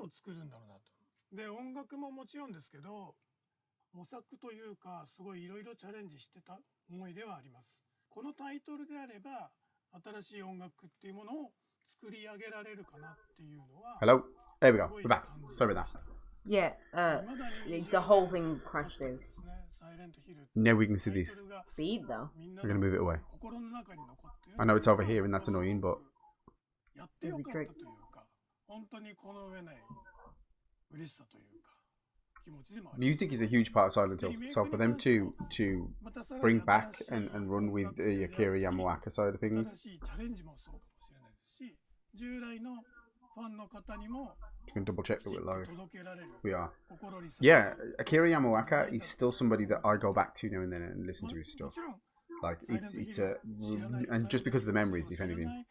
作るんだろうなと。で、音楽ももちろんですけど、模索というか、すごいいろいろチャレンジしてた思いではあります。このタイトルであれば、新しい音楽っていうものを作り上げられるかなっていうのは。Hello? There we go. We're back. Sorry about that. Yeah, the whole thing crashed out. Now we can see this. Speed though. I'm going to move it away. I know it's over here and that's annoying, but... There's a trick. Music is a huge part of Silent Hill, so for them to bring back and run with the Akira Yamaoka side of things. You can double check that we're live. We are. Yeah, Akira Yamaoka is still somebody that I go back to now and then and listen to his stuff. Like it's a, and just because of the memories, if anything,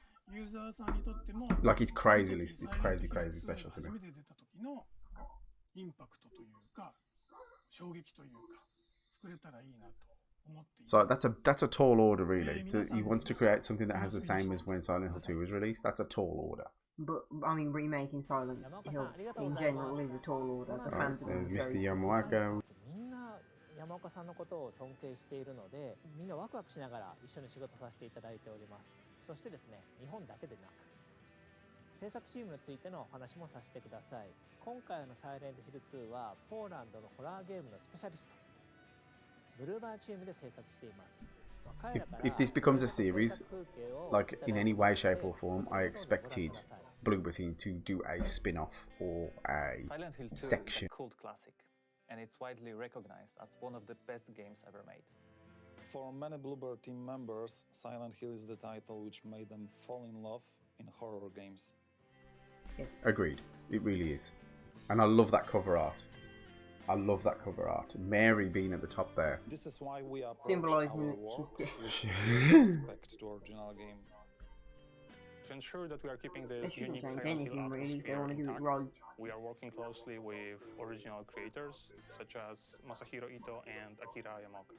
like it's crazy special to me. So that's a tall order, really. He wants to create something that has the same as when Silent Hill 2 was released. That's a tall order. But I mean, remaking Silent Hill in general is a tall order. The fans there's Mr. Yamaoka. 山岡さんのことを尊敬しているので、みんなワクワクしながら一緒に仕事させていただいております。そしてですね、日本だけでなく、制作チームについてのお話もさせてください。今回のサイレントヒル2はポーランドのホラーゲームのスペシャリスト、ブルーバーチームで制作しています。If this becomes a series, like in any way, shape or form, I expected Bloober Team to do a spin-off or a section. Cult classic, and it's widely recognized as one of the best games ever made. For many Bloober Team members, Silent Hill is the title which made them fall in love in horror games. Agreed, it really is. And I love that cover art. I love that cover art. Mary being at the top there. This is why we are symbolizing respect to original game. To ensure that we are keeping this unique Silent Hill really, they want to do it right. We are working closely with original creators such as Masahiro Ito and Akira Yamaoka.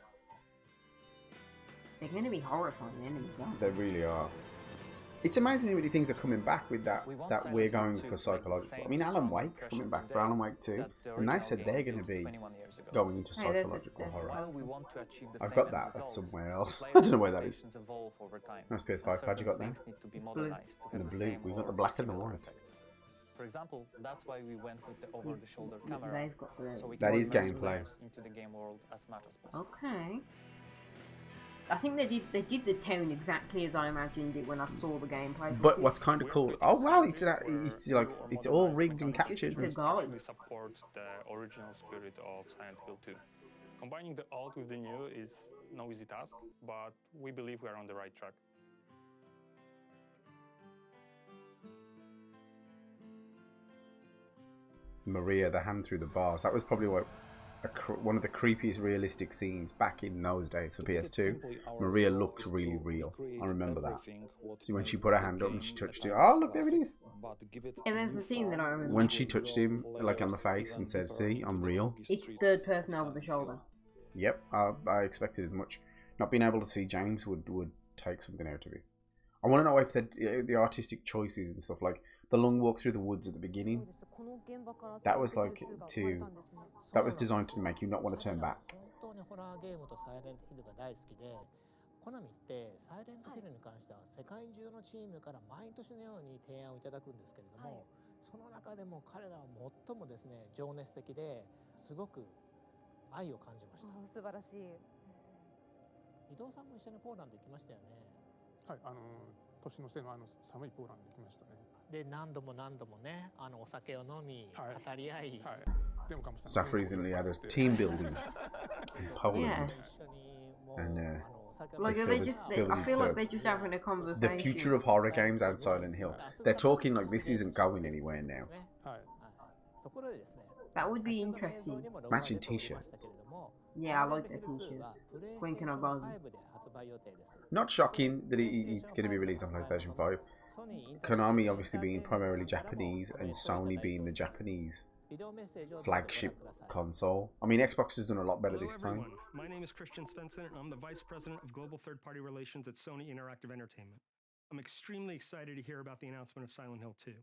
They're going to be horrifying enemies, aren't they? They really are. It's amazing how many things are coming back with that we're going for psychological. I mean, Alan Wake's coming back for Alan Wake 2, and they said they're going to be going into psychological horror. I've got that. That's somewhere else. I don't know where that is. Nice PS5 pad you got there. And the blue. We've got the black and the white. For example, that's why we went with the over-the-shoulder camera, so we that can is gameplay. Into the game world as much as possible. Okay. I think they did the tone exactly as I imagined it when I saw the gameplay. But what's kind of cool? Oh wow! It's like it's all rigged and captured. It's a guide. We support the original spirit of Silent Hill 2. Combining the old with the new is no easy task, but we believe we are on the right track. Maria, the hand through the bars. That was probably one of the creepiest realistic scenes back in those days for PS2. Maria looked really real. I remember that. See, when she put her hand up and she touched him. Oh, look, there it is. And there's a scene that I remember. When she touched him, like on the face, and said, "See, I'm real." It's third person over the shoulder. Yep, I expected as much. Not being able to see James would take something out of it. I want to know if the artistic choices and stuff, like the long walk through the woods at the beginning, that was like that was designed to make you not want to turn back. コナミってサイレントヒルに関しては世界中のチームから毎年のように提案をいただくんですけれども、その中でも彼らは最もですね情熱的ですごく愛を感じました。素晴らしい。伊藤さんも一緒にポーランド行きましたよね。はい、年の瀬の寒いポーランド行きましたね。で何度もね、お酒を飲み、語り合い。Staff recently had a team building in Poland, and like I feel like they're just having a conversation. The future of horror games and Silent Hill. They're talking like this isn't going anywhere now. That would be interesting. Matching T-shirts. Yeah, I like the T-shirts. Clinking of Buzz. Not shocking that it's going to be released on PlayStation 5. Konami obviously being primarily Japanese and Sony being the Japanese flagship console. I mean, Xbox has done a lot better this time. Everyone. My name is Christian Svensson, and I'm the Vice President of Global Third-Party Relations at Sony Interactive Entertainment. I'm extremely excited to hear about the announcement of Silent Hill 2.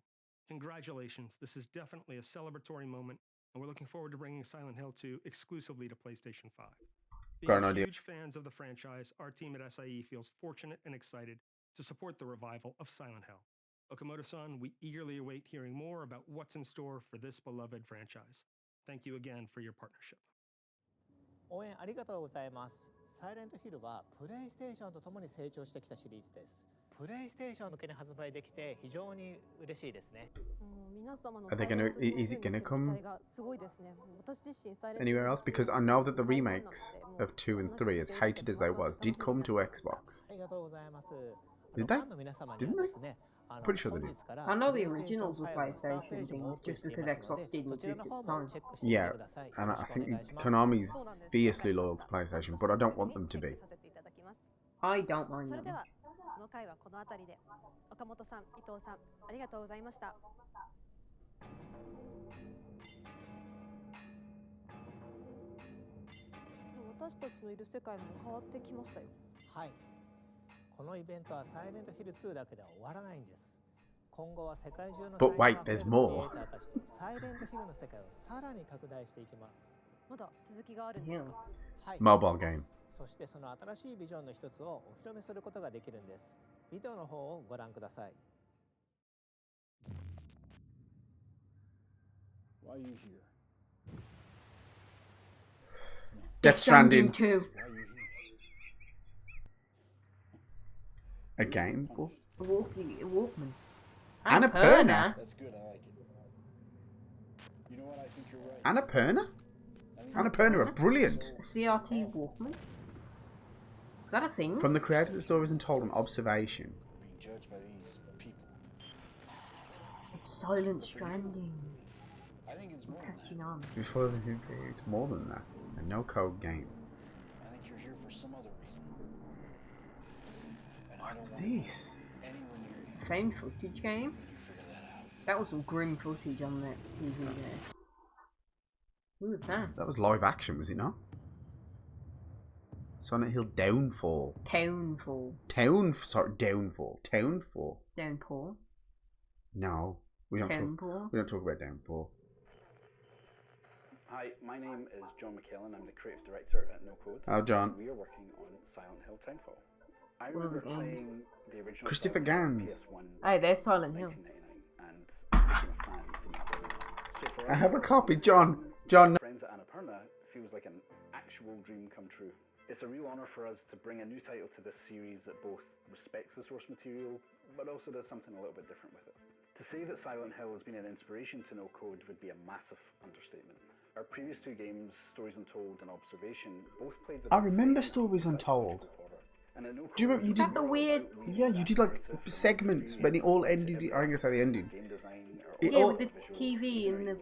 Congratulations. This is definitely a celebratory moment, and we're looking forward to bringing Silent Hill 2 exclusively to PlayStation 5. Got an Being idea. huge fans of the franchise, our team at SIE feels fortunate and excited to support the revival of Silent Hill. Okamoto-san, we eagerly await hearing more about what's in store for this beloved franchise. Thank you again for your partnership. 応援ありがとうございます。サイレントヒルはプレイステーションとともに成長してきたシリーズです。プレイステーション向けに発売できて非常に嬉しいですね。 Are they gonna? Is it gonna come anywhere else? Because I know that the remakes of 2 and 3, as hated as they was, did come to Xbox. ありがとうございます。 Did they? ファンの皆様に Didn't は they? ですね、Pretty sure they did. I know the originals were PlayStation things just because Xbox didn't exist at the time. Yeah, and I think Konami's fiercely loyal to PlayStation, but I don't want them to be. I don't mind them. この回はこの辺りで岡本さん、伊藤さん、ありがとうございました。私たちのいる世界も変わってきましたよ。はい。このイベントはサイレントヒル2だけでは終わらないんです。今後は世界中の But wait, there's more. クリエイターたちとサイレントヒルの世界をさらに拡大していきます。まだ続きがあるんですか？はい。 Mobile game. そしてその新しいビジョンの一つをお披露目することができるんです。ビデオの方をご覧ください。Why are you here? Death Stranding. 2. A game? A Walkman. Annapurna? That's good, I like it. You know what, I think you're right. Annapurna? Annapurna are brilliant. A CRT Walkman? Is that a thing? From the creators of Stories Untold and Observation. Being judged by these people. Silent Stranding. I think it's more than that. Catching on. Before it's more than that. A no-code game. I think you're here for some other reason. And I What's don't wanna this? go anywhere near you. Found footage game? when you figure that out. That was some grim footage on that TV there. Who was that? That was live action, was it not? Silent Hill Downfall. Townfall. Downfall. Townfall. Downpour. No. We don't talk about Downpour. Hi, my name is John McKellen. I'm the creative director at No Code. Oh, John. We are working on Silent Hill Townfall. I remember playing the original Christopher Silent Gans. PS1 Hey, there's Silent Hill. 1999 and became a fan from that point on. So for I us, have a copy, John. John. Friends at Annapurna feels like an actual dream come true. It's a real honour for us to bring a new title to this series that both respects the source material, but also does something a little bit different with it. To say that Silent Hill has been an inspiration to No Code would be a massive understatement. Our previous two games, Stories Untold and Observation, both played with I remember Stories Untold. And at No Do you remember? You Is that the weird... Yeah, you did like segments when it all ended. I'm gonna say the ending. Yeah, with the TV and the...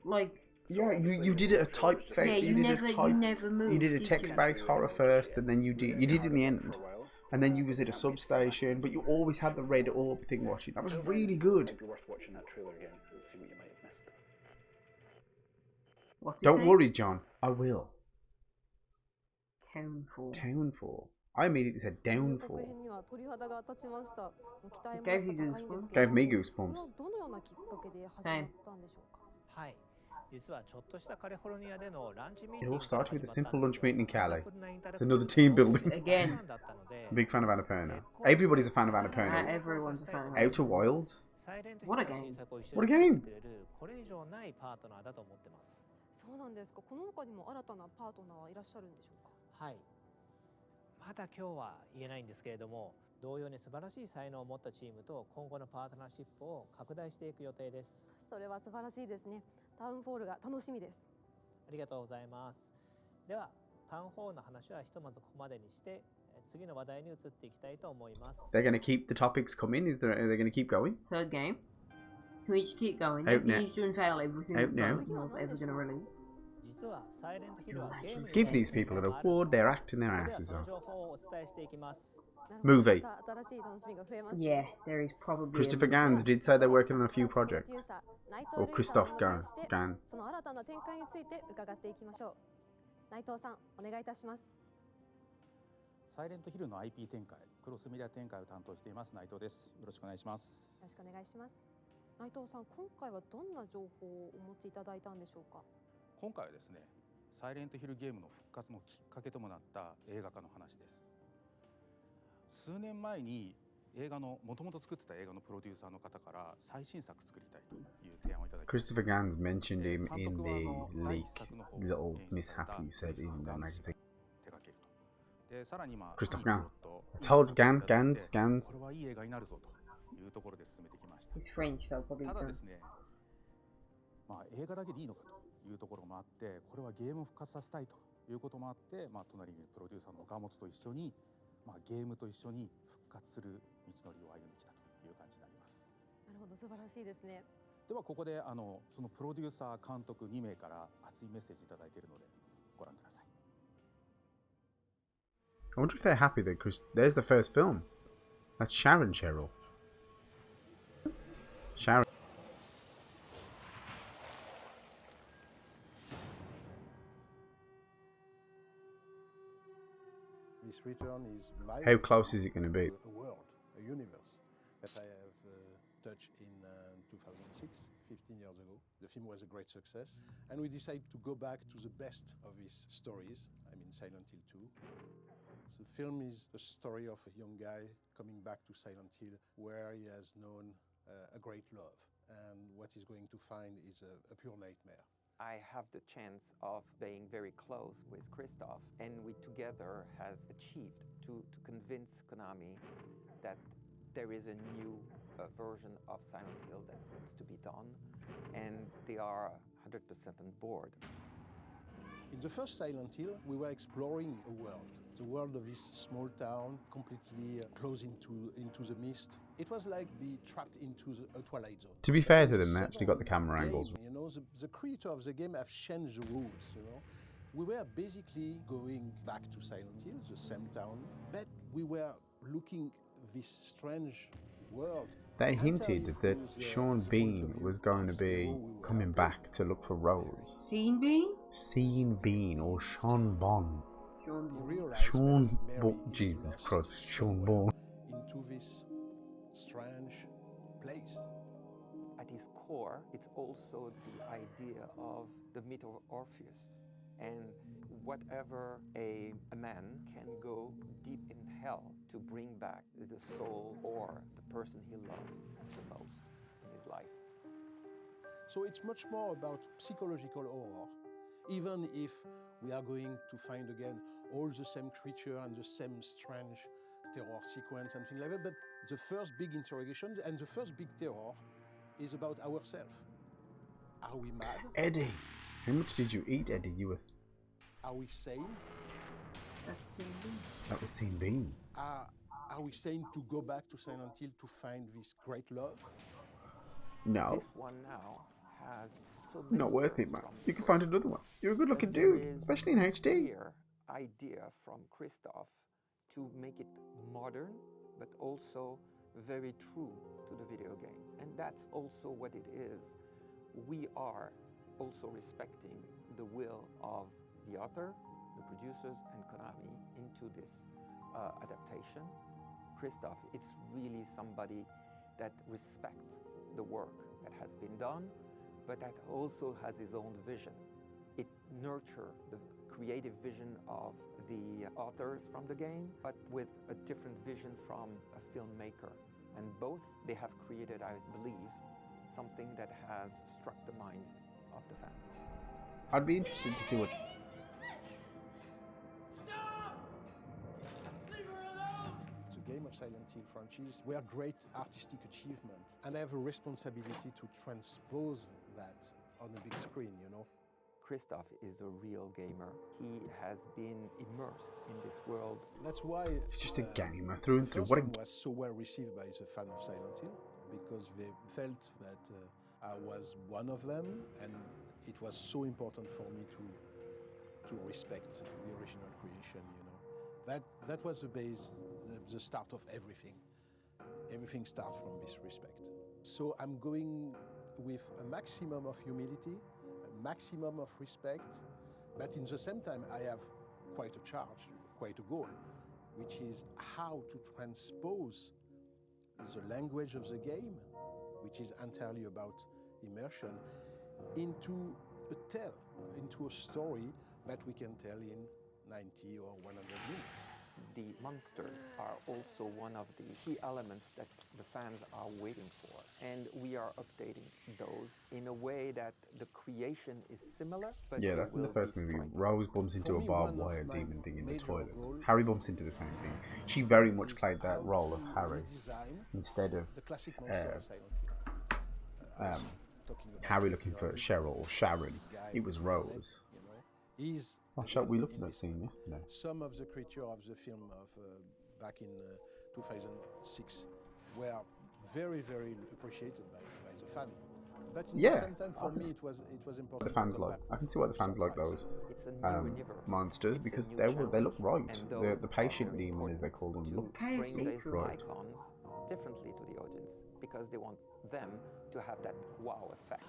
Like... Yeah, you did it a type thing. Yeah, you never moved. You did a text-based horror first, and then you did in the end, and then you was at a substation. But you always had the red orb thing watching. That was really good. It'd be worth watching that trailer again and see what you might have missed. What's it Don't say? worry, John. I will. Townfall. Townfall. I immediately said downfall. Gave you goosebumps. Gave me goosebumps. Same. はい。実はちょっとしたカリフォルニアでのランチミーテ It ィン all グ started with a simple lunch meeting in Cali. It's It's another team building. Again. Big fan of Annapurna. Everybody's a fan of Annapurna. Everyone's a fan of Outer Wilds. What a game. What a game. これ以上ないパートナーだと思ってます。そうなんですか。この他にも新たなパートナーはいらっしゃるんでしょうか。はい。まだ今日は言えないんですけれども、同様に素晴らしい才能を持ったチームと今後のパートナーシップを拡大していく予定です。それは素晴らしいですね。タウンフォールが楽しみです。ありがとうございます。では、タウンホールの話はひとまずここまでにして、次の話題に移っていきたいと思います。They're going to keep the topics coming. Are they going to keep going? Third game. Can we just keep going? Out now. He's doing fail everything Out that now. Silent Hill's ever going to release. 実はサイレントヒルはゲームに Give these people an award. They're acting their では asses その off. 情報をお伝えしていきます。 Movie. 新しい楽しみが増えます。 Yeah, there is probably... Christopher Gans did say they're working on a few projects. or Christoph Gans. その新たな展開について伺っていきましょう。内藤さん、お願いいたします。サイレントヒルの IP 展開、クロスメディア展開を担当しています内藤です。よろしくお願いします。よろしくお願いします。内藤さん、今回はどんな情報をお持ちいただいたんでしょうか。今回はですね、サイレントヒルゲームの復活のきっかけともなった映画化の話です。数年前にもともと作ってた映画のプロデューサーの方から最新作作りたいという提案をいただきました。 Christopher Gans mentioned him in the leak little mishap he said in the magazine. 手掛けると。で、さらにChristopher Gans. I told Gans. これはいい映画になるぞというところで進めてきました。 He's French, so probably ただですね、映画だけでいいのかというところもあって、これはゲームを復活させたいということもあって、隣にいるプロデューサーの岡本と一緒に、ゲームと一緒に復活する道のりを歩んできたという感じになります。なるほど、素晴らしいですね。ではここでそのプロデューサー監督2名から熱いメッセージいただいているのでご覧ください。 I wonder if they're happy that there's the first film. That's Sharon Cheryl. Sharon. This return is my How close is it going to be? A world, a universe that I have touched in 2006, 15 years ago. The film was a great success, and we decided to go back to the best of his stories. I mean, Silent Hill 2. The film is the story of a young guy coming back to Silent Hill, where he has known a great love, and what he's going to find is a pure nightmare. I have the chance of being very close with Christoph, and we together has achieved to convince Konami that there is a new version of Silent Hill that needs to be done, and they are 100% on board. In the first Silent Hill, we were exploring a world. The world of this small town, completely closed into the mist. It was like being trapped into a twilight zone. To be fair to them, they actually got the camera angles. You know, the creator of the game have changed the rules, you know. We were basically going back to Silent Hill, the same town, but we were looking this strange world. They hinted that Sean Bean was going to be coming back to look for Rose. Sean Bean? Sean Bean or Sean Bon. Sean Bon. Jesus Christ, Sean Bon. Into this strange place. At its core, it's also the idea of the myth of Orpheus. And whatever a man can go deep in hell to bring back the soul or the person he loved the most in his life. So it's much more about psychological horror, even if we are going to find again all the same creature and the same strange terror sequence and things like that. But the first big interrogation and the first big terror is about ourselves. Are we mad? Eddie, how much did you eat, Eddie? You were. Are we sane? That's Sean Bean. That was Sean Bean. Are we sane to go back to Silent Hill to find this great love? No. This one now has so many Not worth it, man. from You can find another one. You're a good-looking dude, especially in HD. Clear idea from Christoph to make it modern, but also very true to the video game. And that's also what it is. We are also respecting the will of the author, the producers, and Konami into this adaptation. Christoph, it's really somebody that respects the work that has been done, but that also has his own vision. It nurtures the creative vision of the authors from the game, but with a different vision from a filmmaker. And both, they have created, I believe, something that has struck the minds of the fans. I'd be interested to see what... The game of Silent Hill franchise were great artistic achievement, and I have a responsibility to transpose that on a big screen, you know. Christoph is a real gamer. He has been immersed in this world. That's why It's just a gamer through and through. the What first a... one was so well received by the fan of Silent Hill, because they felt that I was one of them, and it was so important for me to respect the original creation, you know. That was the base, the start of everything. Everything starts from this respect. So I'm going with a maximum of humility, a maximum of respect, but in the same time I have quite a charge, quite a goal, which is how to transpose the language of the game which is entirely about immersion, into a tale, into a story that we can tell in 90 or 100 minutes. The monsters are also one of the key elements that the fans are waiting for. And we are updating those in a way that the creation is similar, but yeah, that's in the first movie. Rose bumps into a barbed wire demon thing in the toilet. Harry bumps into the same thing. She very much played that role of Harry instead of Harry looking for Cheryl or Sharon. It was Rose. We looked at that scene yesterday. Some of the creatures of the film of back in 2006 were very, very appreciated by the fan. But at the same time, for me, it was important. The fans like. I can see why the fans like those monsters because they look right. The patient demon, as they call them, look bring these right. icons differently to the audience because they want them to have that wow effect.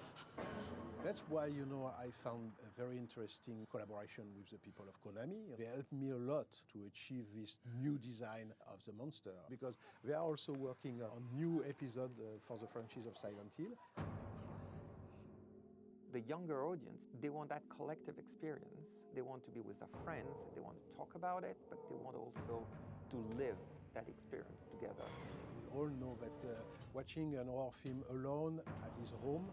That's why, I found a very interesting collaboration with the people of Konami. They helped me a lot to achieve this new design of the monster because they are also working on new episodes for the franchise of Silent Hill. The younger audience, they want that collective experience. They want to be with their friends, they want to talk about it, but they want also to live that experience together. We all know that watching an horror film alone at his home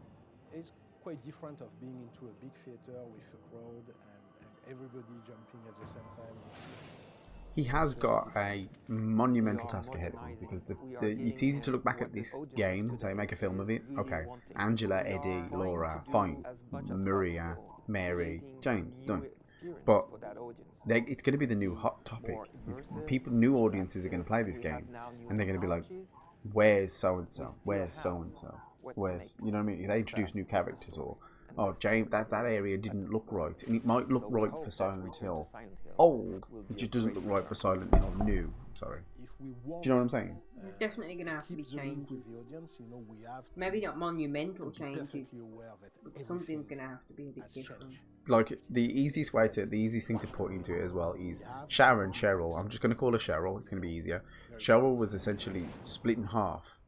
is quite different of being into a big theater with a crowd and everybody jumping at the same time. He has got a monumental task ahead of him because it's easy to look back at this game and say, make a film of it. Okay, Angela, Eddie, Laura, fine. Maria, Mary, James, done. But it's going to be the new hot topic. New audiences are going to play this game and they're going to be like, where's so-and-so? Where's so-and-so? Where's, you know what I mean? They introduce new characters or, oh, James, that area didn't look right. And it might look right for Silent Hill old, it just doesn't look right for Silent Hill new. Sorry. Do you know what I'm saying? There's definitely going to have to be changes. Maybe not monumental changes, but something's going to have to be a bit different. Like, the easiest thing to put into it as well is Cheryl. I'm just going to call her Cheryl. It's going to be easier. Cheryl was essentially split in half.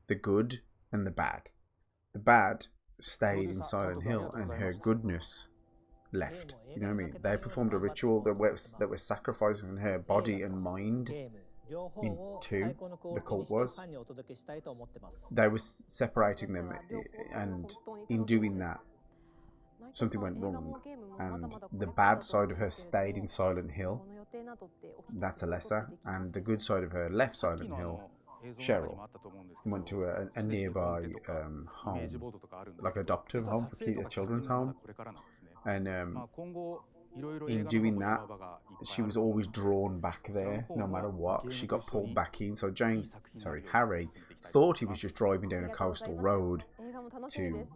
The good and the bad. The bad stayed in Silent Hill and her goodness left. You know what I mean? They performed a ritual that were sacrificing her body and mind in two. The cult was. They were separating them, and in doing that, something went wrong, and the bad side of her stayed in Silent Hill. That's Alessa, and the good side of her left Silent Hill. Cheryl went to a nearby home, like adoptive home for kids, a children's home, and in doing that, she was always drawn back there, no matter what. She got pulled back in. So Harry thought he was just driving down a coastal road to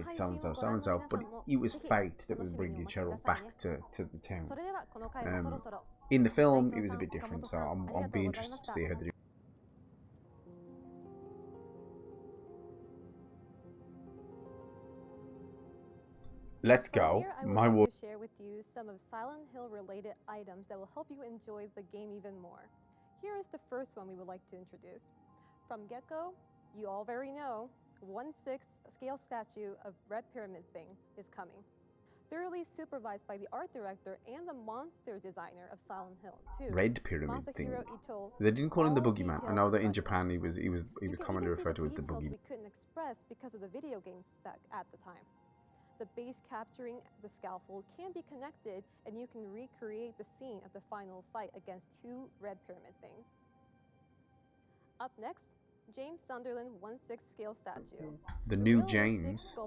so-and-so, but it was fate that was bringing Cheryl back to the town. In the film, it was a bit different, so I'll be interested to see how they do. Let's go. My word. To share with you some of Silent Hill related items that will help you enjoy the game even more. Here is the first one we would like to introduce. From get-go, you all very know, 1/6 scale statue of Red Pyramid Thing is coming. Thoroughly supervised by the art director and the monster designer of Silent Hill 2. Red Pyramid Thing. They didn't call him the Boogeyman. I know that in Japan he was commonly referred to as the Boogeyman. We couldn't express because of the video game spec at the time. The base capturing the scaffold can be connected and you can recreate the scene of the final fight against 2 Red Pyramid Things. Up next, James Sunderland 1/6 scale statue. The new James.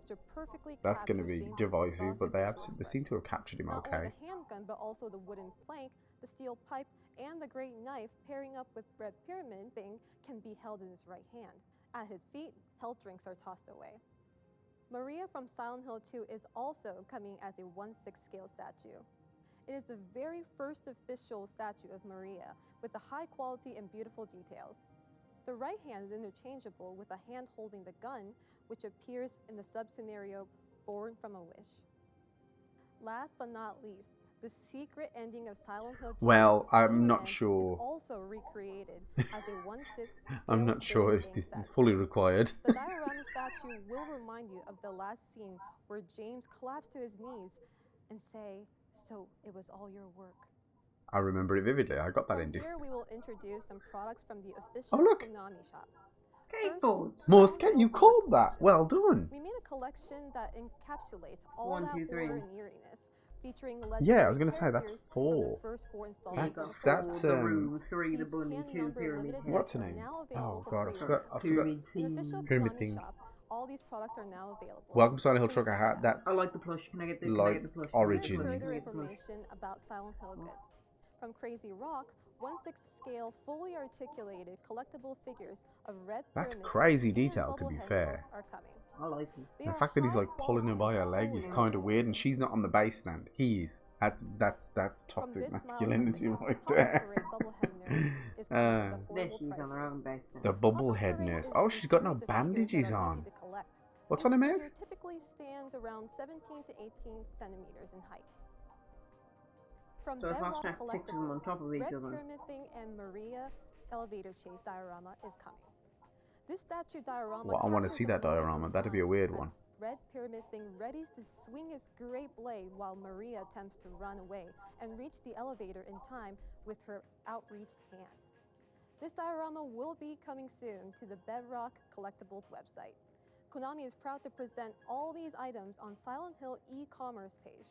That's going to be divisive, but they seem to have captured him okay. Not only the handgun, but also the wooden plank, the steel pipe, and the great knife pairing up with Red Pyramid Thing can be held in his right hand. At his feet, health drinks are tossed away. Maria from Silent Hill 2 is also coming as a 1/6 scale statue. It is the very first official statue of Maria with the high quality and beautiful details. The right hand is interchangeable with a hand holding the gun, which appears in the sub-scenario Born from a Wish. Last but not least, The secret ending of Silent Hill 2 Well, I'm not is sure. also recreated as a 1/6 scale I'm not sure if building this is statue. fully required. The diorama statue will remind you of the last scene where James collapsed to his knees and say, "So it was all your work." I remember it vividly. I got that From ending. here, we will introduce some products from the official Oh, look. Konami shop. Skateboards. More skate. You called that. Well done. We made a collection that encapsulates all 1, that 2, 3. horror and eeriness, featuring Yeah, I was legendary gonna say that's characters from 4. the first 4 installments. That's The Room, 3 the These Bunny, 2 hand-numbered Pyramid limited Head. What's her decks are name? now available Oh for god, I pre-order. forgot. Pyramid In Thing. official Pyramid Konami thing. shop, all these products are now available. Welcome to Silent Hill Please Trucker check it Hat. out. That's I like the plush. Can I get the like plush? Origin. Here's Can I further get the plush? information about Silent Hill goods. From Crazy Rock, 1/6 scale, fully articulated collectible figures of Red That's Pyramid crazy and detail, to be Bubblehead fair. Hills are coming. I like it. They The are fact that he's high like pulling her by her quality leg and is fully kind of weird, and articulated. she's not on the base stand. He is. That's From toxic this masculinity Smile right Company, there. Pop-Up Parade Bubblehead nurse is coming with There affordable she's on her prices. own base now. The bubblehead Parade nurse. is Oh, a she's got no series of figures that bandages are on. easy to collect. What's Each on her figure mouth? typically stands around 17 to 18 centimeters in height. From So if I Bedrock stack 6 of them on Collectibles, top of each Red other. Pyramid Thing and Maria Elevator Chase diorama is coming. This statue diorama Well, I want to captures see a that moment diorama. in That'd be a time weird as one. Red Pyramid Thing readies to swing his great blade while Maria attempts to run away and reach the elevator in time with her outreached hand. This diorama will be coming soon to the Bedrock Collectibles website. Konami is proud to present all these items on Silent Hill e-commerce page.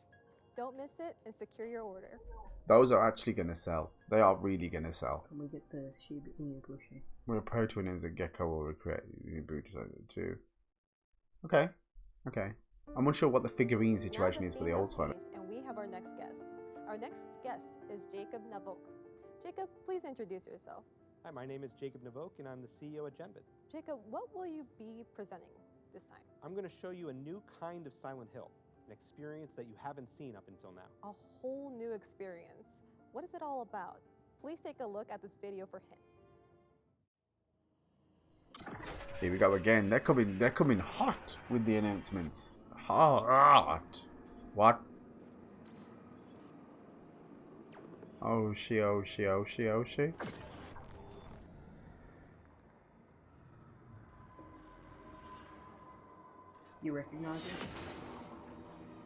Don't miss it and secure your order. Those are actually gonna sell. They are really gonna sell. Can we get the Shiba Inu plushie? We're proud to announce a gecko will recreate the boot too. Okay. Okay. I'm unsure what the figurine situation is for the old Silent. And we have our next guest. Our next guest is Jacob Navok. Jacob, please introduce yourself. Hi, my name is Jacob Navok, and I'm the CEO at Genvid. Jacob, what will you be presenting this time? I'm going to show you a new kind of Silent Hill, an experience that you haven't seen up until now. A whole new experience. What is it all about? Please take a look at this video for hint. Here we go again. They're coming hot with the announcements. Hot. What? Oh she. You recognize it?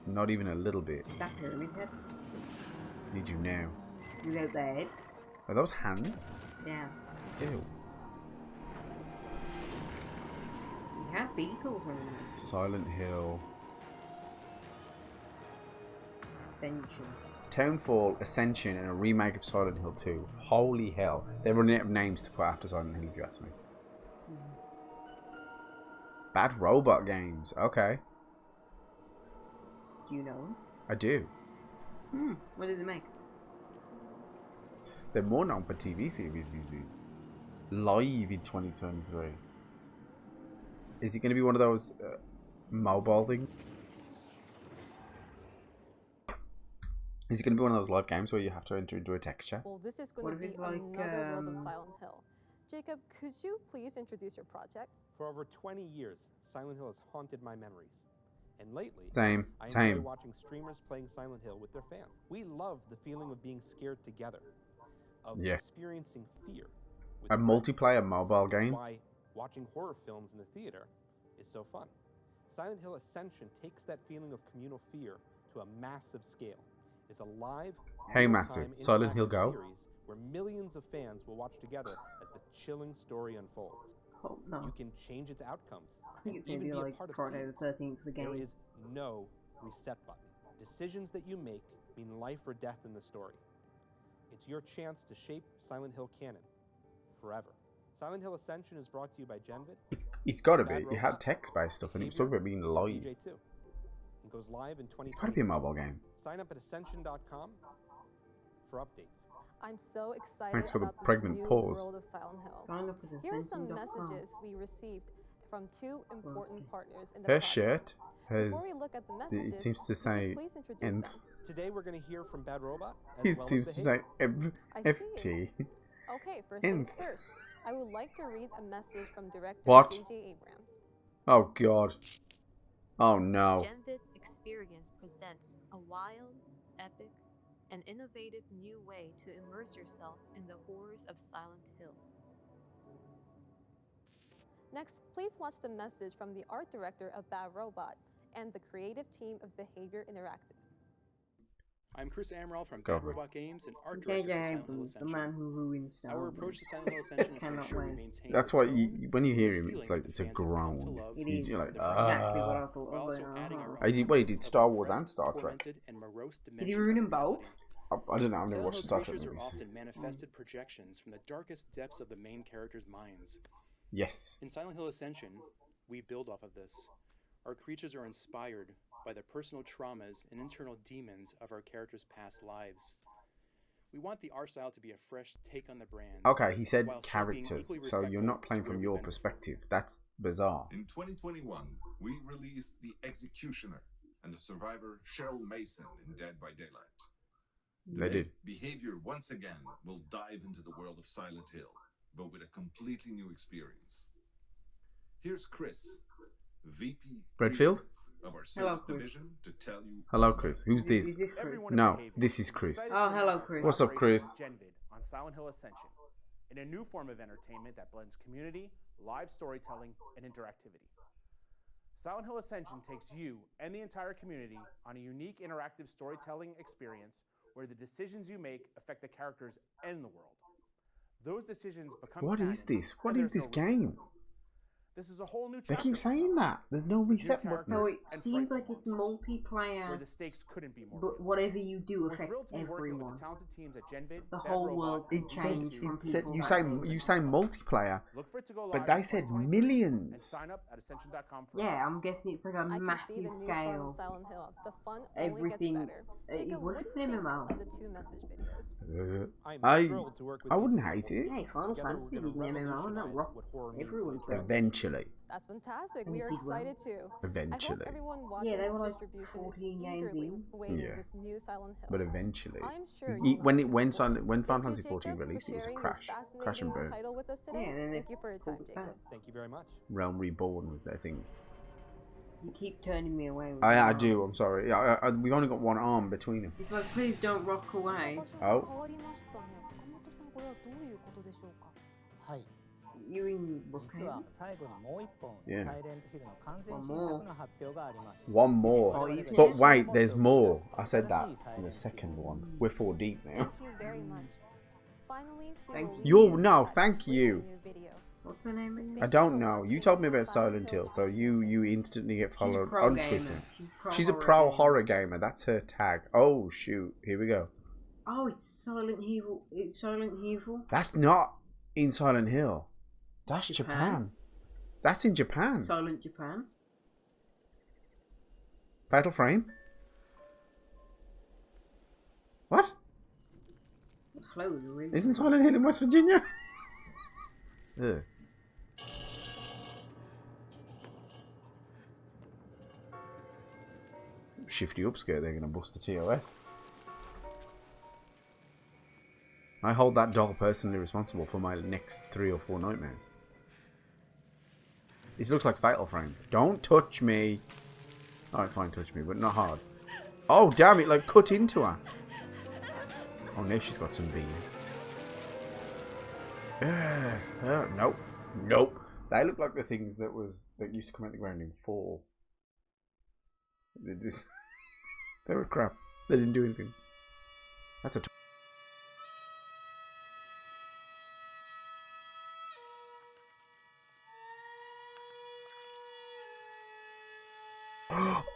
Not even a little bit. Is that Pyramid Head? Need you now. Without the head? Are those hands? Yeah. Ew. We have beetles on it. Silent Hill. Ascension. Townfall, Ascension, and a remake of Silent Hill 2. Holy hell. They're running out of names to put after Silent Hill, if you ask me. Bad robot games. Okay. Do you know them? I do. What did they make? They're more known for TV series these days. Live in 2023. Is it going to be one of those mobile things? Is it going to be one of those live games where you have to enter into a texture? Well, this is going to be another world of Silent Hill. Jacob, could you please introduce your project? For over 20 years, Silent Hill has haunted my memories. And lately, Same. I enjoy watching streamers playing Silent Hill with their fans. We love the feeling of being scared together, of experiencing fear. A multiplayer mobile game? That's why watching horror films in the theater is so fun. Silent Hill Ascension takes that feeling of communal fear to a massive scale. It's a live, Hey massive, Silent Hill Go? series where millions of fans will watch together as the chilling story unfolds. Oh, no. You can change its outcomes. I think it's and going to even be a like part of Friday the scenes. 13th for the game. There is no reset button. Decisions that you make mean life or death in the story. It's your chance to shape Silent Hill canon forever. Silent Hill Ascension is brought to you by Genvid. It's got to be. It had text-based stuff, and it was talking about being live. DJ2. It goes live in 2020. It's got to be a mobile game. Sign up at ascension.com for updates. I'm so excited Thanks for the about this pregnant new pause. world of Silent Hill. Sign up at Here are some ascension.com. messages we received from two important partners in the Her project. shirt has. Before we look at the It messages, seems to would you say please introduce nth. them? Today we're going to hear from Bad Robot. It seems to say I see. FT. Okay, first things Nth. first. I would like to read a message from director What? J.J. Abrams. Oh god. Oh no. Genvid's Experience presents a wild, epic, an innovative new way to immerse yourself in the horrors of Silent Hill. Next, please watch the message from the art director of Bad Robot and the creative team of Behavior Interactive. I'm Chris Amaral from Bad Robot Games and art director J.J. for Silent Hill Abrams, the Ascension. man who ruined Star Our Wars. approach to Silent Hill Ascension is to make Cannot sure we wait. maintain That's the why tone when you and hear the him, feeling it's like that it's a fans have come to groan. love It is You're like, exactly what I thought. while also adding our He did, own he did twist Star of Wars and oppressed, Star Trek. tormented, and morose Did he dimension ruin of them both? reality. I don't know. I've never Silent watched Hill Star Trek creatures are movies. often manifested projections from the darkest depths of the main characters' minds. Yes. In Silent Hill Ascension, we build off of this. Our creatures are inspired by the personal traumas and internal demons of our characters' past lives. We want the art style to be a fresh take on the brand. Okay, he said while still being characters, equally so you're respectful not playing to from where your we've been. perspective. That's bizarre. In 2021, we released The Executioner and the survivor Cheryl Mason in Dead by Daylight. They did. Behavior once again will dive into the world of Silent Hill, but with a completely new experience. Here's Chris, VP Redfield? of our Hello, sales Chris. division, to tell you. Hello, Chris. Who's this? Is this Chris? No, this is Chris. Oh, hello, Chris. What's up, Chris? Genvid on Silent Hill Ascension, in a new form of entertainment that blends community, live storytelling, and interactivity. Silent Hill Ascension takes you and the entire community on a unique interactive storytelling experience where the decisions you make affect the characters and the world. Those decisions become What canon, is this? What and is there's this no reset. game? This is a whole new They chapter keep for saying that. There's no reset button. So it and seems like frightening it's ones, multiplayer, where the stakes couldn't be more. but whatever you do We're affects thrilled to be working with everyone. the talented teams at Genvid, The Bad whole Robot, world and can It said, change from it said people's you say multiplayer, Look for it to go but live they in said 2023, and millions. sign up at ascension.com for Yeah, updates. I'm guessing it's like a I can see the massive new charm scale. of Silent Hill. The fun only Everything. gets better. Jacob, What what if it's do you an think MMO? of the two message videos? I wouldn't hate it. Hey, Final Fantasy is an MMO and that rock everyone. Eventually. That's fantastic. And We it are did well. excited too. Eventually. I hope everyone watching Yeah, they this were like distribution 14 is games eagerly in. awaiting Yeah. this new Silent Hill. But eventually, I'm sure He- you'll when not it when disappoint. Silent, when Final Thank you, Fantasy 14 Jacob, released, for it was a sharing crash, your crash and fascinating burn. title with us today. Yeah, then Thank you for your time, Jacob. Thank you very much. Realm Reborn was their thing. You keep turning me away. With I your do. arm. I'm sorry. We've only got one arm between us. It's like, please don't rock away. Oh. はい。 You in 実は最後にもう一本、 Yeah. サイレントヒルの完全新作の発表があります。 One more. Oh, you But finished? wait, there's more. I said that in the second one. We're 4 deep now. Thank you very much. Finally, we Thank will you. leave You're no, at thank with a you. new video. What's her name again? I don't know. You told me about Silent Hill, so you instantly get followed pro on gamer. Twitter. She's pro She's a horror pro gamer. horror gamer. That's her tag. Oh shoot! Here we go. Oh, it's Silent Evil. It's Silent Evil. That's not in Silent Hill. That's Japan. That's in Japan. Silent Japan. Fatal Frame. What? The flow is really. Isn't Silent Hill in West Virginia? Ugh. Shifty upskirt, they're gonna bust the TOS. I hold that doll personally responsible for my next 3 or 4 nightmares. This looks like Fatal Frame. Don't touch me. Alright, fine, touch me, but not hard. Oh, damn it, like cut into her. Oh, now she's got some beans. Nope. Nope. They look like the things that used to come out the ground in 4. They were crap. They didn't do anything. That's a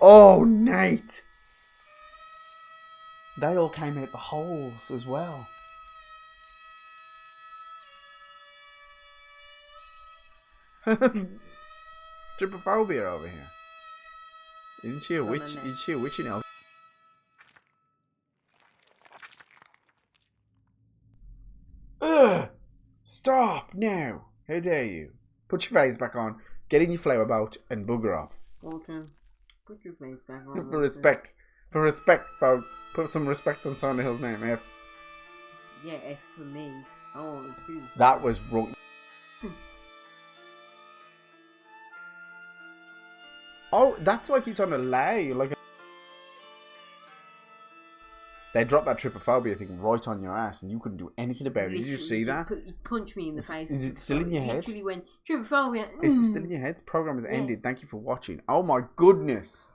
oh, Nate! They all came out the holes as well. Trypophobia over here. Isn't she a witch? Is she a witch in Elf? Ugh! Stop now! How dare you? Put your face back on, get in your flower boat, and booger off. Walter, put your face back on. For respect. For respect, folk. Put some respect on Silent Hill's name, F. Yeah, F for me. Oh, it's too. That was wrong. Oh, that's like it's on a lay. Like they dropped that trypophobia thing right on your ass, and you couldn't do anything about it. Did you see that? You punched me in the face. Is it still in your head? Literally went trypophobia. Is it still in your head? The program has ended. Thank you for watching. Oh my goodness!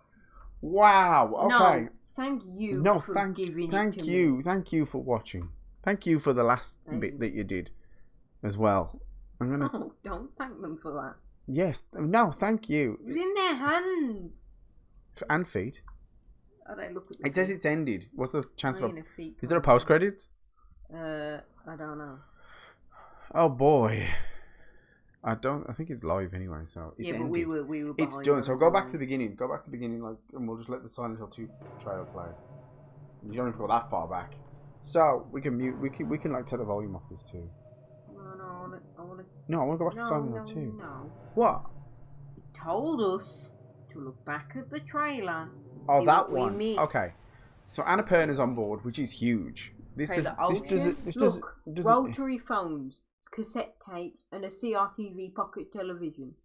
Wow. Okay. No, thank you for giving it to you. me. Thank you for watching. Thank you for the last bit that you did, as well. I'm gonna. Oh, don't thank them for that. Yes. No. Thank you. It was in their hands. And feet. Oh, they look at It says it's ended. What's the chance of? Feet Is there a post credits? I don't know. Oh boy. I think it's live anyway, so it's ended. But we were It's done. So go back to the beginning. Go back to the beginning, and we'll just let the Silent Hill 2 trailer play. You don't have to go that far back. So we can mute. We can like take the volume off this too. No, I want to go back to Silent Hill 2. No. What? It told us to look back at the trailer. Oh, See that what one. We missed. Okay. So Anna Perna's on board, which is huge. This does rotary phones, cassette tapes, and a CRTV pocket television.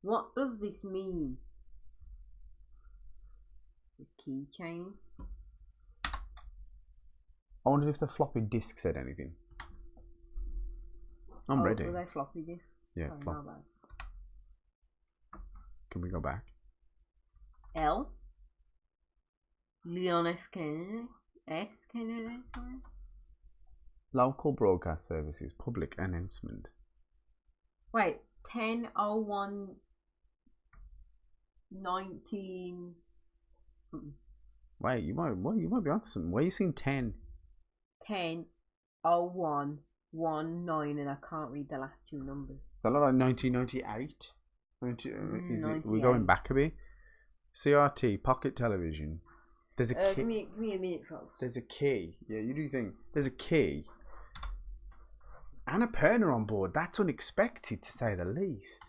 What does this mean? The keychain. I wondered if the floppy disk said anything. I'm ready. Were they floppy disks? Yeah, flop. Can we go back? L. Leon F. Kennedy. S. Kennedy, sorry. Local broadcast services, public announcement. Wait, 10/01 19 something. Wait, you might be onto something. Where are you seeing 10? 10/01 19, and I can't read the last two numbers. Is that like 1998? We're going back a bit. CRT, pocket television. There's a key. Give me a minute, folks. There's a key. Yeah, you do think. There's a key. Anna Perna on board. That's unexpected, to say the least.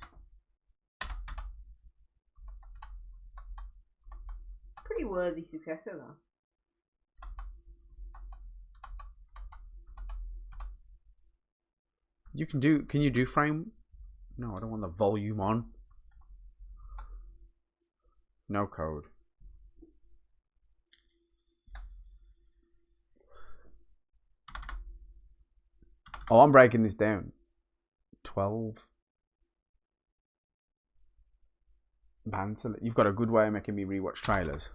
Pretty worthy successor, though. Can you do frame? No, I don't want the volume on. No code. Oh, I'm breaking this down. 12. Band select. You've got a good way of making me rewatch trailers.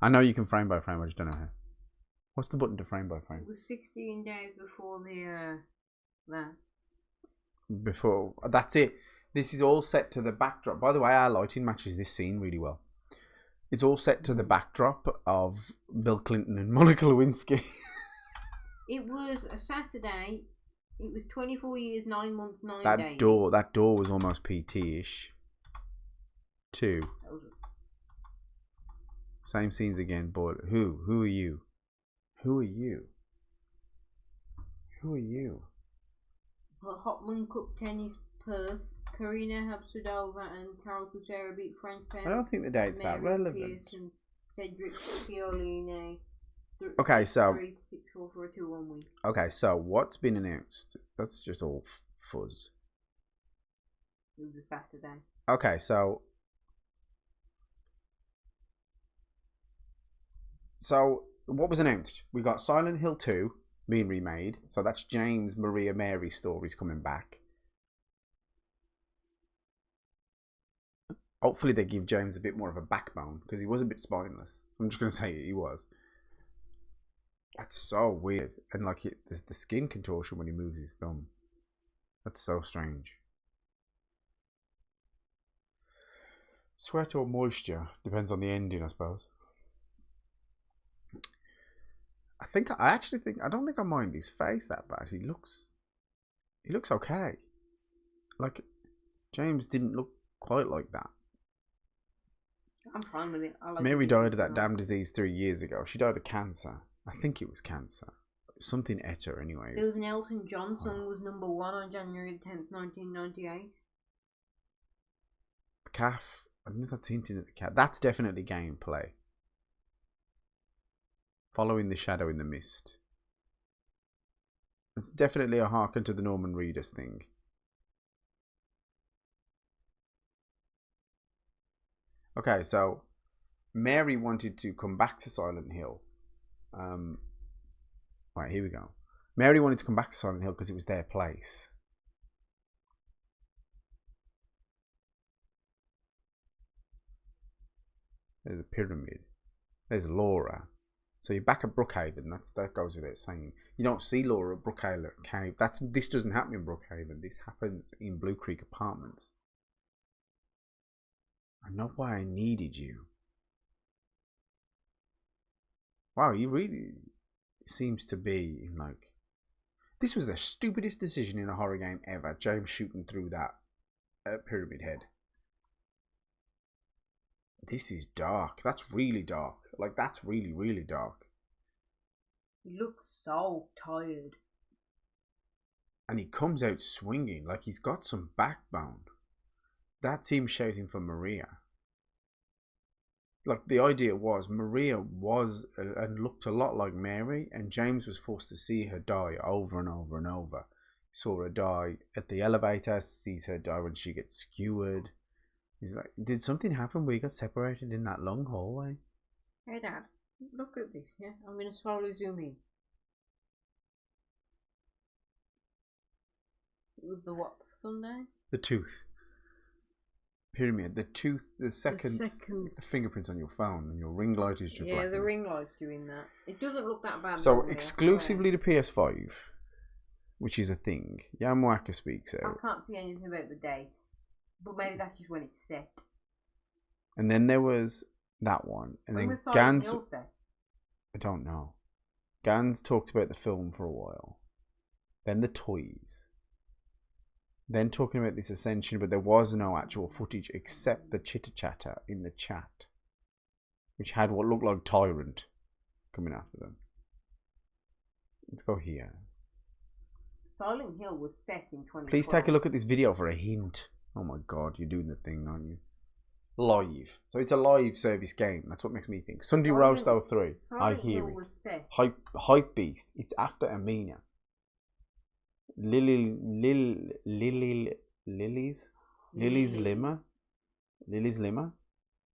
I know you can frame by frame, I just don't know how. What's the button to frame by frame? It was 16 days before the that. Before that's it. This is all set to the backdrop. By the way, our lighting matches this scene really well. It's all set to the backdrop of Bill Clinton and Monica Lewinsky. It was a Saturday. It was 24 years, 9 months, 9 days. That door was almost PT-ish. 2. Same scenes again, but who are you? Who are you? Who are you? Hopman Cup tennis, Perth. Karina Habsudova and Carol Kucera beat French pair. I don't think the date's that relevant. Pearson, Cedric Fioline. Okay, so 3-6-4 for a 2-1 win. Okay, so what's been announced? That's just all fuzz. It was a Saturday. Okay, so what was announced? We got Silent Hill 2 being remade. So that's James Maria Mary stories coming back. Hopefully they give James a bit more of a backbone, because he was a bit spineless. I'm just going to say it, he was. That's so weird. And like the skin contortion when he moves his thumb. That's so strange. Sweat or moisture. Depends on the ending, I suppose. I don't think I mind his face that bad. He looks okay. Like, James didn't look quite like that. I'm fine with it. Mary died of that damn disease 3 years ago. She died of cancer. I think it was cancer. Something ate her anyway. There was an Elton John song was number 1 on January 10th, 1998. Calf. I don't know if that's hinting at the cat. That's definitely gameplay. Following the shadow in the mist. It's definitely a harken to the Norman Reedus thing. Okay, so Mary wanted to come back to Silent Hill. Right, here we go. Mary wanted to come back to Silent Hill because it was their place. There's a pyramid. There's Laura. So you're back at Brookhaven. That goes without saying. You don't see Laura at Brookhaven Cave. This doesn't happen in Brookhaven. This happens in Blue Creek Apartments. I know why I needed you. Wow, he really seems to be like... This was the stupidest decision in a horror game ever. James shooting through that pyramid head. This is dark. That's really dark. Like, that's really, really dark. He looks so tired. And he comes out swinging. Like, he's got some backbone. That's him shouting for Maria. Like, the idea was Maria was and looked a lot like Mary, and James was forced to see her die over and over and over. He saw her die at the elevator, sees her die when she gets skewered. He's like, did something happen where you got separated in that long hallway? Hey Dad, look at this, yeah? I'm going to slowly zoom in. It was the what, Sunday? The tooth. Pyramid. The tooth, the second the fingerprints on your phone, and your ring light is just yeah, the ring light's doing that. It doesn't look that bad. So exclusively to PS5, which is a thing. Yamwaka speaks out. I can't see anything about the date. But maybe that's just when it's set. And then there was that one. And when then was Gans... Hill set? I don't know. Gans talked about the film for a while. Then the toys. Then talking about this Ascension, but there was no actual footage except the chitter-chatter in the chat. Which had what looked like Tyrant coming after them. Let's go here. Silent Hill was set in 2012. Please take a look at this video for a hint. Oh my god, you're doing the thing, aren't you? Live. So it's a live service game. That's what makes me think. Sunday Roast 03. I hear it. Hype Beast. It's after Amina. Lily's Limmer.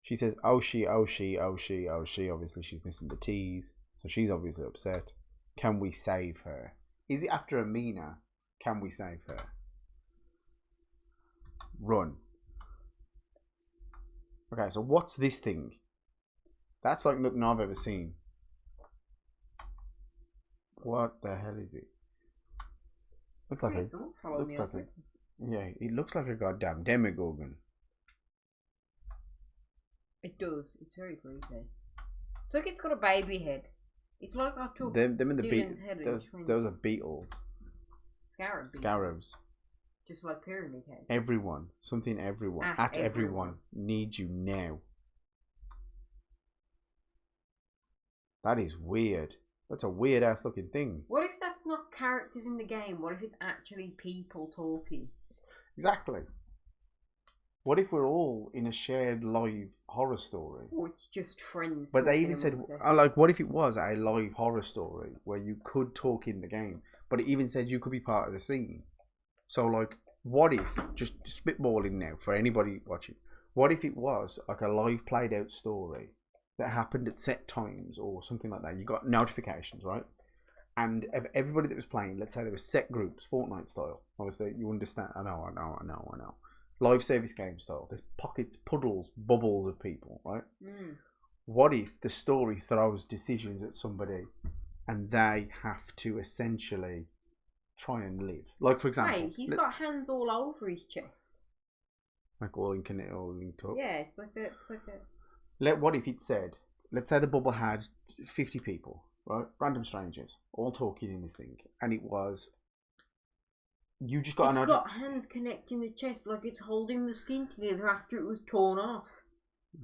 She says, oh she. Obviously she's missing the T's. So she's obviously upset. Can we save her? Is it after Amina? Can we save her? Run. Okay, so what's this thing? That's like nothing I've ever seen. What the hell is it? Looks like yeah, it looks like a goddamn demogorgon. It does. It's very creepy. It's like it's got a baby head. It's like I took them in the Dylan's head. Those are beetles. Scarabs. Just like pyramid head. Everyone. Something everyone. At everyone. Need you now. That is weird. That's a weird ass looking thing. What if that's not characters in the game? What if it's actually people talking? Exactly. What if we're all in a shared live horror story? Or it's just friends. But they even said, like, what if it was a live horror story where you could talk in the game? But it even said you could be part of the scene. So, like, what if, just spitballing now for anybody watching, what if it was like a live played out story that happened at set times or something like that? You got notifications, right? And of everybody that was playing, let's say there were set groups, Fortnite style. Obviously, you understand. I know. Live service game style. There's pockets, puddles, bubbles of people, right? What if the story throws decisions at somebody and they have to essentially try and live? Like, for example... Wait, he's got hands all over his chest. Like all linked up? Yeah, it's like a... What if it said, let's say the bubble had 50 people, right? Random strangers, all talking in this thing. And it was... You just got It's got hands connecting the chest like it's holding the skin together after it was torn off.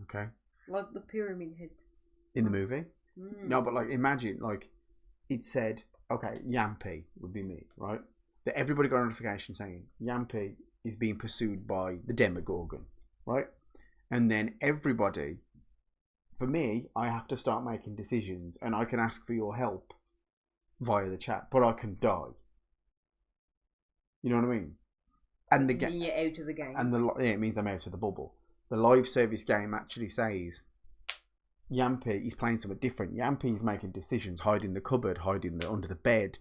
Okay. Like the pyramid head. In the movie? No, but like, imagine, like, it said, okay, Yampee would be me, right? That everybody got a notification saying, Yampee is being pursued by the Demogorgon, right? And then everybody for me, I have to start making decisions, and I can ask for your help via the chat, but I can die. You know what I mean? And the game, you're out of the game. And it means I'm out of the bubble. The live service game actually says Yampee is playing something different. Yampee's making decisions, hiding the cupboard, hiding under the bed,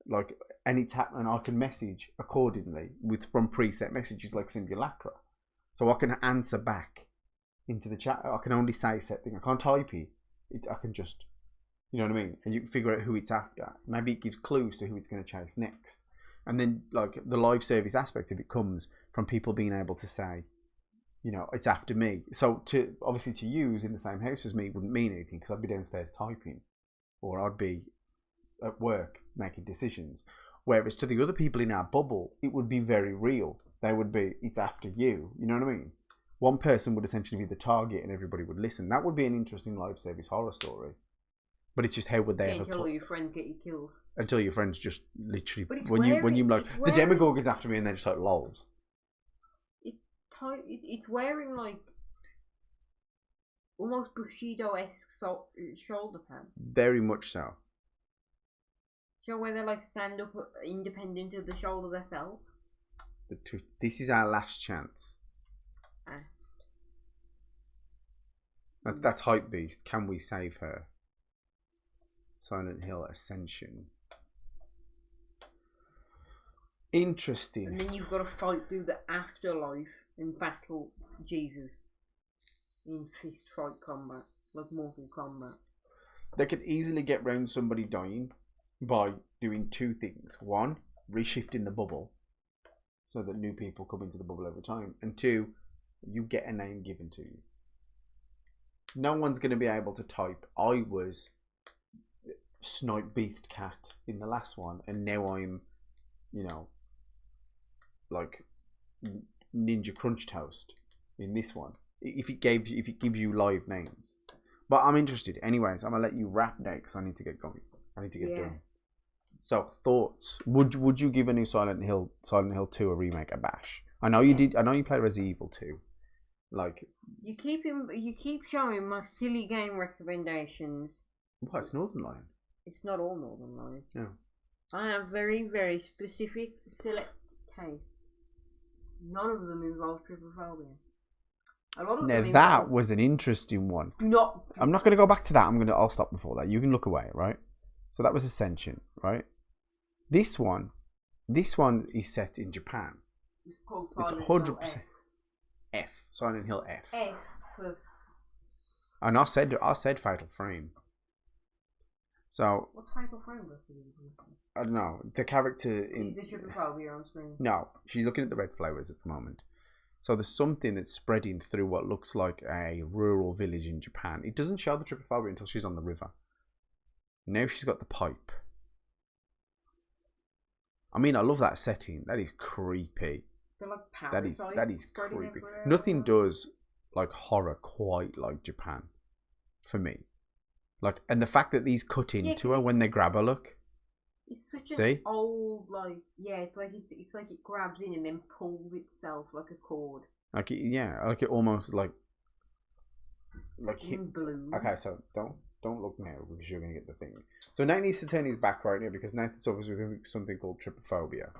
like, and it's happening. I can message accordingly from preset messages like Simulacra, so I can answer back into the chat. I can only say set thing. I can't type it. I can just, you know what I mean? And you can figure out who it's after. Maybe it gives clues to who it's going to chase next. And then, like, the live service aspect of it comes from people being able to say, you know, it's after me. So obviously to use in the same house as me wouldn't mean anything, because I'd be downstairs typing, or I'd be at work making decisions. Whereas to the other people in our bubble, it would be very real. They would be, it's after you. You know what I mean? One person would essentially be the target, and everybody would listen. That would be an interesting live service horror story. But it's just, how would they ever until all your friends get you killed. Until your friends just literally, when you like, the Demogorgon's after me, and they're just like lols. It's wearing like almost Bushido-esque shoulder pads. Very much so. So where they like stand up independent of the shoulder themselves. This is our last chance. That's Hype Beast. Can we save her? Silent Hill Ascension. Interesting. And then you've got to fight through the afterlife and battle Jesus in fist fight combat, like Mortal Kombat. They could easily get round somebody dying by doing two things. One, reshifting the bubble so that new people come into the bubble over time. And two, you get a name given to you. No one's going to be able to type, I was Snipe Beast Cat in the last one, and now I'm, you know, like Ninja Crunch Toast in this one. If it gives you live names. But I'm interested. Anyways, I'm gonna let you wrap now because I need to get going. I need to get done. So thoughts? Would you give a new Silent Hill 2 a remake a bash? I know you did. I know you played Resident Evil 2. Like you keep showing my silly game recommendations. What? It's Northern Lion. It's not all Northern Lion. No. I have very, very specific select tastes. None of them involve trypophobia. A lot of them involve... that was an interesting one. I'm not going to go back to that. I'll stop before that. You can look away, right? So that was Ascension, right? This one is set in Japan. It's called It's Silent 100% Hill F. Silent Hill F. F for... And I said Fatal Frame. So what type of frame does she use? I don't know. The character in... Is it trypophobia on screen? No, she's looking at the red flowers at the moment. So there's something that's spreading through what looks like a rural village in Japan. It doesn't show the trypophobia until she's on the river. Now she's got the pipe. I mean, I love that setting. That is creepy. They're like parasites. That is creepy. Nothing does like horror quite like Japan for me. Like, and the fact that these cut into her when they grab her, look. It's such an old, like, it's like it grabs in and then pulls itself like a cord. Like it almost like in blues. Okay, so don't look now because you're gonna get the thing. So Nate needs to turn his back right now because Nate suffers with something called trypophobia.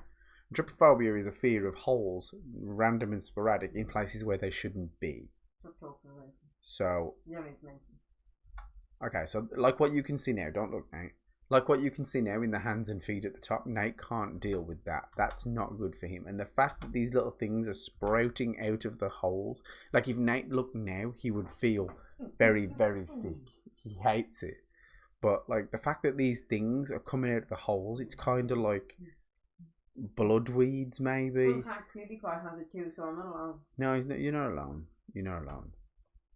Trypophobia is a fear of holes, random and sporadic, in places where they shouldn't be. So. Okay, so like what you can see now, don't look, Nate. Like what you can see now in the hands and feet at the top, Nate can't deal with that. That's not good for him. And the fact that these little things are sprouting out of the holes, like if Nate looked now, he would feel very, very sick. He hates it. But like the fact that these things are coming out of the holes, it's kind of like blood weeds, maybe. Well, PewDiePie has it too, so I'm not alone. No, you're not alone. You're not alone.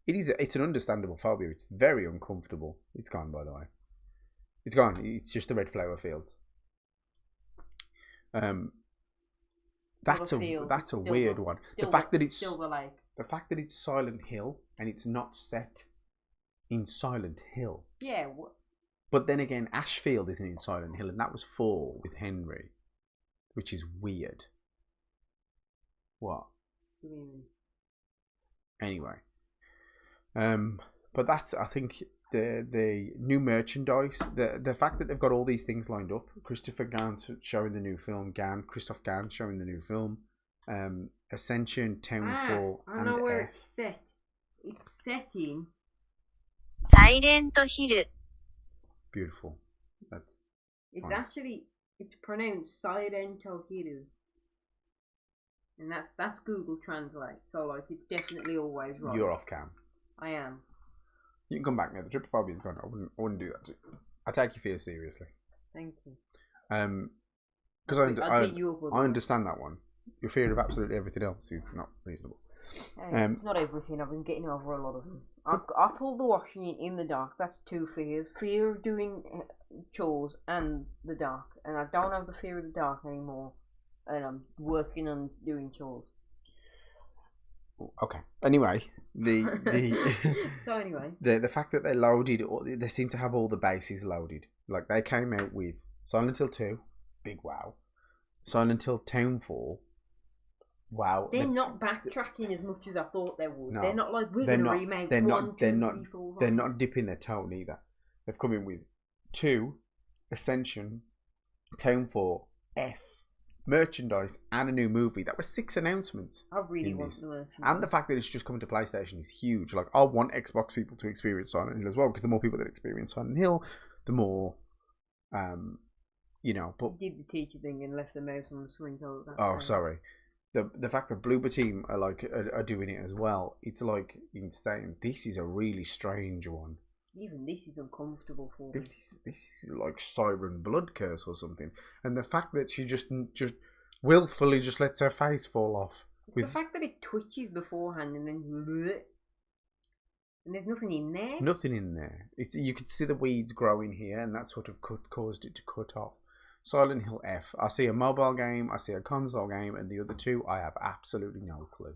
It's an understandable phobia. It's very uncomfortable. It's gone, by the way. It's gone. It's just the red flower fields. That's a weird one. The fact that it's Silent Hill and it's not set in Silent Hill. Yeah. But then again, Ashfield isn't in Silent Hill, and that was 4 with Henry, which is weird. What? Mm. Anyway. But that's, I think, the new merchandise, the fact that they've got all these things lined up. Christopher Gans showing the new film, Christoph Gans showing the new film, Ascension, Townfall, I know and where F. it's set. It's set in Silent Hill. Beautiful. That's. It's actually, it's pronounced Silent Hill. And that's Google Translate. So like, it's definitely always right. You're off cam. I am. You can come back now. The trypophobia's gone. I wouldn't do that to you. I take your fear seriously. Thank you. Because I understand that one. Your fear of absolutely everything else is not reasonable. It's not everything. I've been getting over a lot of them. I pulled the washing in the dark. That's 2 fears. Fear of doing chores and the dark. And I don't have the fear of the dark anymore. And I'm working on doing chores. Okay. Anyway, So anyway, the fact that they seem to have all the bases loaded. Like they came out with Silent Hill 2, big wow. Silent Hill Townfall, wow. They're not backtracking as much as I thought they would. No, they're not like we're gonna remake they're 1, not, 2, they're 3, not, 4, 5. They're not dipping their toe either. They've come in with 2, Ascension, Townfall, F, merchandise, and a new movie. That was 6 announcements. I really want the merchandise. And the fact that it's just coming to PlayStation is huge. Like, I want Xbox people to experience Silent Hill as well, because the more people that experience Silent Hill, the more, you know. But You did the teacher thing and left the mouse on the screen. So that's sorry. The fact that Bloober Team are doing it as well, it's like insane. This is a really strange one. Even this is uncomfortable for me. This is like Siren Blood Curse or something. And the fact that she just willfully just lets her face fall off. It's the fact that it twitches beforehand and then and there's nothing in there. Nothing in there. You could see the weeds growing here, and that sort of caused it to cut off. Silent Hill F. I see a mobile game, I see a console game, and the other 2, I have absolutely no clue.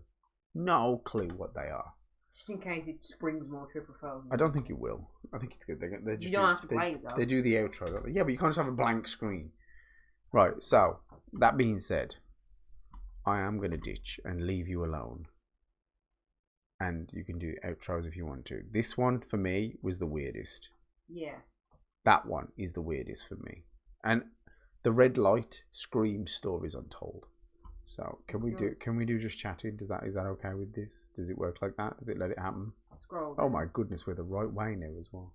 No clue what they are. Just in case it springs more trypophobia. I don't think it will. I think it's good. They just You don't have to play it though. They do the outro, don't they? Yeah, but you can't just have a blank screen. Right, so, that being said, I am going to ditch and leave you alone. And you can do outros if you want to. This one, for me, was the weirdest. Yeah. That one is the weirdest for me. And the red light screams stories untold. So can we do just chatting? Is that okay with this? Does it work like that? Does it let it happen? Scroll. Oh my goodness, we're the right way now as well.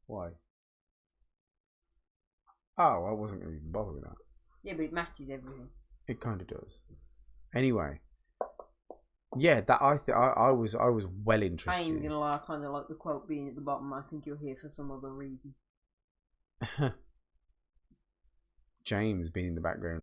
Why? Oh, I wasn't going to even bother with that. Yeah, but it matches everything. It kind of does. Anyway, yeah, that I was well interested. I ain't gonna lie, I kind of like the quote being at the bottom. I think you're here for some other reason. James being in the background.